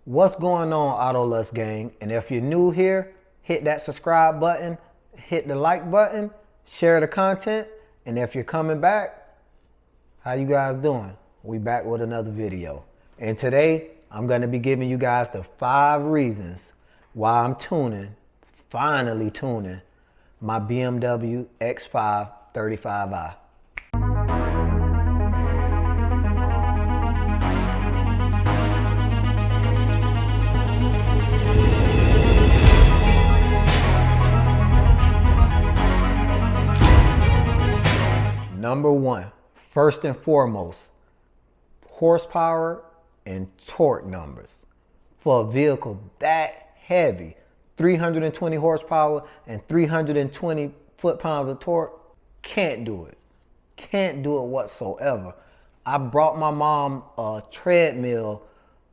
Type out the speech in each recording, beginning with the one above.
What's going on, AutoLust gang? And if you're new here, hit that subscribe button, hit the like button, share the content. And if you're coming back, how you guys doing? We back with another video. And today, I'm gonna be giving you guys the 5 reasons why I'm finally tuning my BMW X5 35i. Number 1, first and foremost, horsepower and torque numbers. For a vehicle that heavy, 320 horsepower and 320 foot-pounds of torque, can't do it. Can't do it whatsoever. I brought my mom a treadmill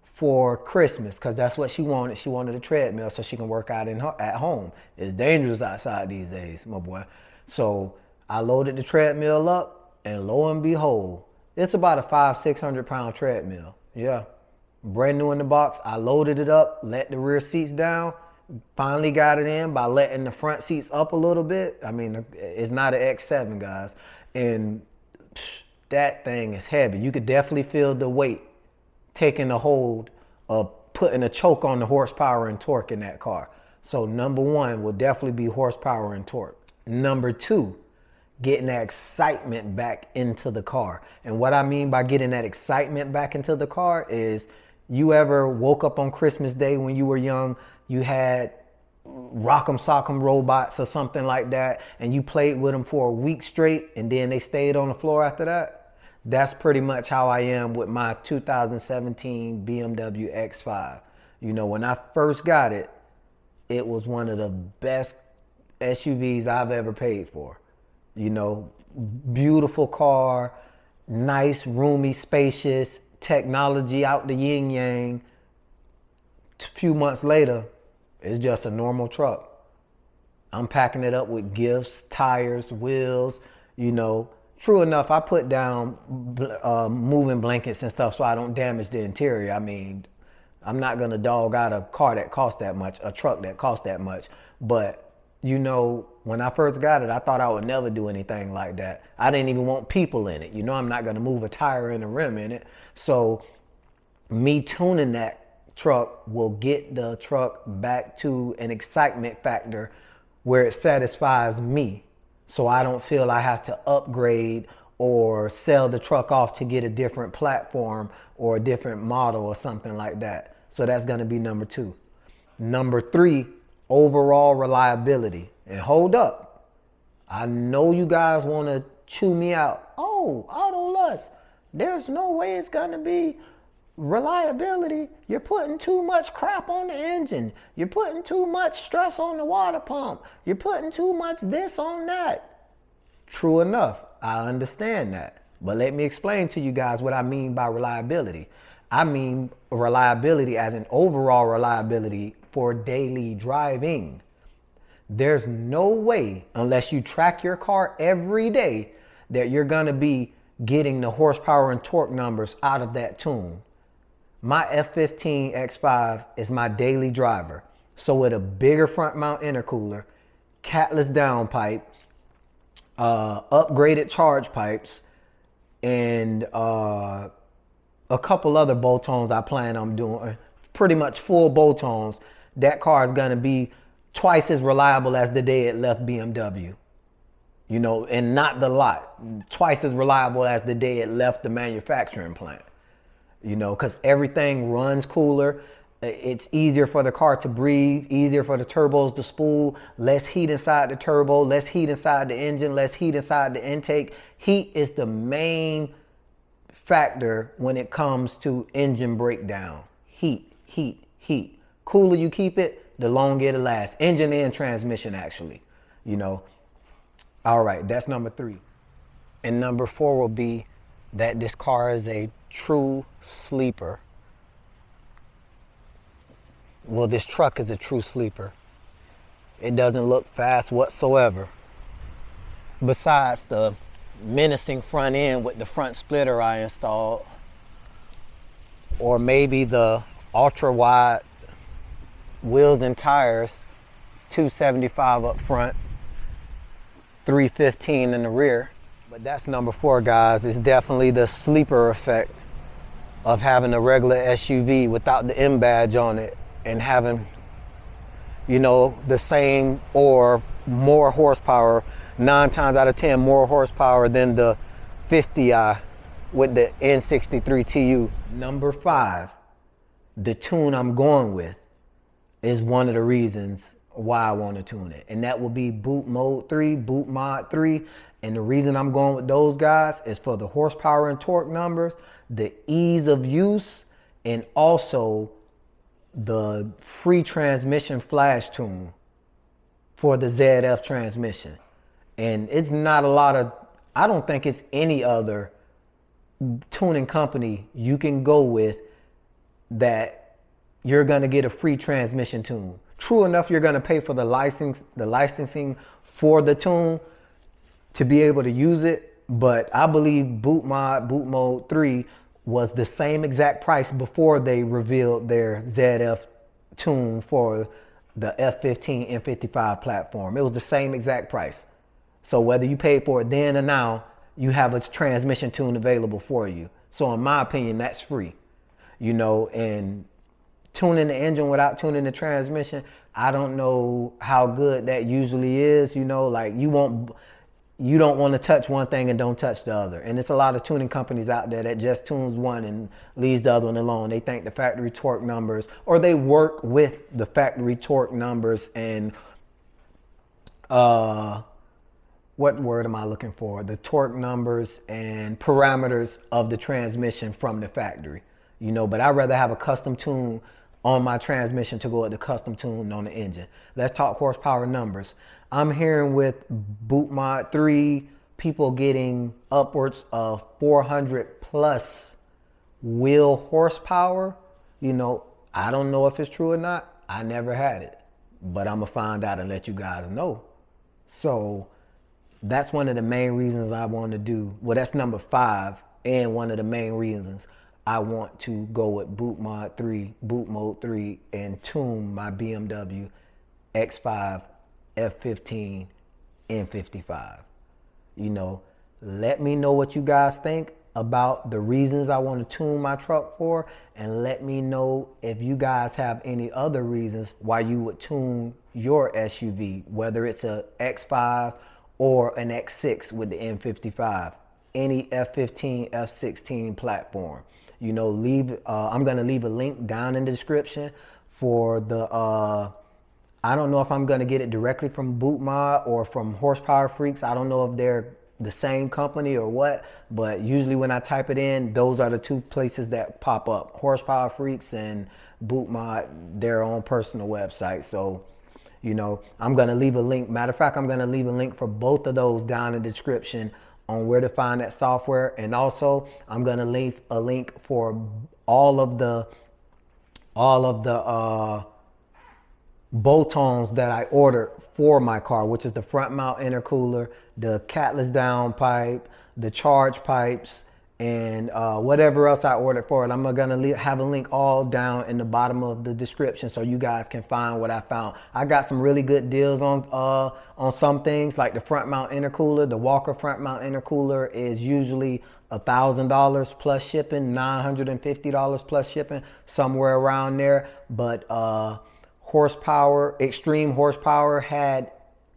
for Christmas because that's what she wanted. She wanted a treadmill so she can work out at home. It's dangerous outside these days, my boy. So I loaded the treadmill up, and lo and behold, it's about a 500-600 pound treadmill. Yeah, brand new in the box. I loaded it up, let the rear seats down, finally got it in by letting the front seats up a little bit. I mean, it's not an X7, guys, and that thing is heavy. You could definitely feel the weight taking a hold of putting a choke on the horsepower and torque in that car. So number 1 will definitely be horsepower and torque. Number 2, getting that excitement back into the car. And what I mean by getting that excitement back into the car is, you ever woke up on Christmas Day when you were young, you had Rock'em Sock'em robots or something like that, and you played with them for a week straight and then they stayed on the floor after that? That's pretty much how I am with my 2017 BMW X5. You know, when I first got it, it was one of the best SUVs I've ever paid for. You know, beautiful car, nice, roomy, spacious, technology out the yin yang. A few months later, it's just a normal truck. I'm packing it up with gifts, tires, wheels, you know. True enough, I put down moving blankets and stuff so I don't damage the interior. I mean, I'm not gonna dog out a car that costs that much, a truck that costs that much, but you know, when I first got it, I thought I would never do anything like that. I didn't even want people in it. You know, I'm not going to move a tire and a rim in it. So me tuning that truck will get the truck back to an excitement factor where it satisfies me. So I don't feel I have to upgrade or sell the truck off to get a different platform or a different model or something like that. So that's going to be number 2. Number 3, overall reliability. And hold up, I know you guys want to chew me out. Oh, AutoLust, there's no way it's gonna be reliability. You're putting too much crap on the engine. You're putting too much stress on the water pump. You're putting too much this on that. True enough, I understand that. But let me explain to you guys what I mean by reliability. I mean reliability as an overall reliability for daily driving. There's no way, unless you track your car every day, that you're gonna be getting the horsepower and torque numbers out of that tune. My F15 X5 is my daily driver. So with a bigger front mount intercooler, CATLESS downpipe, upgraded charge pipes, and a couple other bolt-ons I plan on doing, pretty much full bolt-ons, that car is gonna be twice as reliable as the day it left BMW. You know, and not the lot. Twice as reliable as the day it left the manufacturing plant. You know, because everything runs cooler. It's easier for the car to breathe, easier for the turbos to spool, less heat inside the turbo, less heat inside the engine, less heat inside the intake. Heat is the main factor when it comes to engine breakdown. Heat, heat, heat. Cooler you keep it, the longer it'll last. Engine and transmission, actually, you know. All right, that's number 3. And number 4 will be that this car is a true sleeper. Well, this truck is a true sleeper. It doesn't look fast whatsoever. Besides the menacing front end with the front splitter I installed, or maybe the ultra wide wheels and tires, 275 up front, 315 in the rear. But that's number 4, guys. It's definitely the sleeper effect of having a regular SUV without the M badge on it and having, you know, the same or more horsepower, 9 times out of 10 more horsepower than the 50i with the N63 TU. Number 5, the tune I'm going with is one of the reasons why I want to tune it, and that will be Boot Mode 3, Boot Mod 3. And the reason I'm going with those guys is for the horsepower and torque numbers, the ease of use, and also the free transmission flash tune for the ZF transmission. And it's not a lot of, I don't think it's any other tuning company you can go with that you're gonna get a free transmission tune. True enough, you're gonna pay for the licensing for the tune to be able to use it, but I believe Boot Mode 3 was the same exact price before they revealed their ZF tune for the F15 N55 platform. It was the same exact price. So whether you paid for it then or now, you have a transmission tune available for you. So in my opinion, that's free, you know. And tuning the engine without tuning the transmission, I don't know how good that usually is, you know. Like you don't want to touch one thing and don't touch the other. And it's a lot of tuning companies out there that just tunes one and leaves the other one alone. They think the factory torque numbers, or they work with the factory torque numbers and what word am I looking for? The torque numbers and parameters of the transmission from the factory, you know. But I'd rather have a custom tune on my transmission to go with the custom tune on the engine. Let's talk horsepower numbers. I'm hearing with Boot Mod 3, people getting upwards of 400 plus wheel horsepower. You know, I don't know if it's true or not. I never had it, but I'm gonna find out and let you guys know. So that's one of the main reasons I want to do, well, that's number 5, and one of the main reasons I want to go with Boot Mode 3, and tune my BMW X5 F15 N55. You know, let me know what you guys think about the reasons I want to tune my truck for, and let me know if you guys have any other reasons why you would tune your SUV, whether it's a X5 or an X6 with the N55, any F15, F16 platform. You know, I'm gonna leave a link down in the description for the, I don't know if I'm gonna get it directly from Boot Mod or from Horsepower Freaks. I don't know if they're the same company or what, but usually when I type it in, those are the 2 places that pop up. Horsepower Freaks and Boot Mod, their own personal website. So, you know, I'm gonna leave a link. Matter of fact, I'm gonna leave a link for both of those down in the description on where to find that software. And also I'm gonna leave a link for all of the bolt-ons that I ordered for my car, which is the front mount intercooler, the CATLESS downpipe, the charge pipes, and whatever else I ordered for it. I'm gonna have a link all down in the bottom of the description so you guys can find what I found. I got some really good deals on some things, like the front mount intercooler. The Walker front mount intercooler is usually $1,000 plus shipping, $950 plus shipping, somewhere around there. But Horsepower, Extreme Horsepower had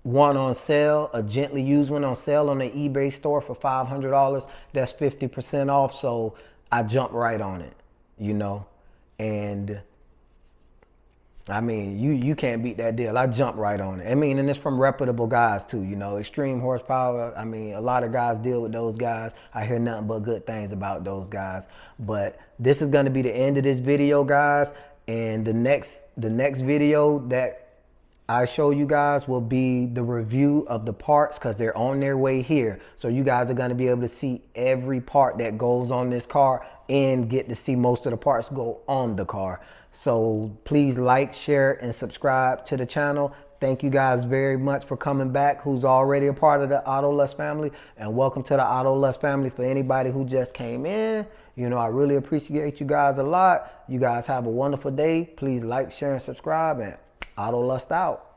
one on sale, a gently used one on sale on the eBay store for $500. That's 50% off. So I jumped right on it, you know. And I mean, you can't beat that deal. I jumped right on it. I mean, and it's from reputable guys too, you know. Extreme Horsepower, I mean, a lot of guys deal with those guys. I hear nothing but good things about those guys. But this is gonna be the end of this video, guys. And the next video that I show you guys will be the review of the parts, because they're on their way here. So you guys are going to be able to see every part that goes on this car and get to see most of the parts go on the car. So please like, share, and subscribe to the channel. Thank you guys very much for coming back, who's already a part of the AutoLess family, and welcome to the AutoLess family. For anybody who just came in, You know, I really appreciate you guys a lot. You guys have a wonderful day. Please like, share, and subscribe, and Auto Lust out.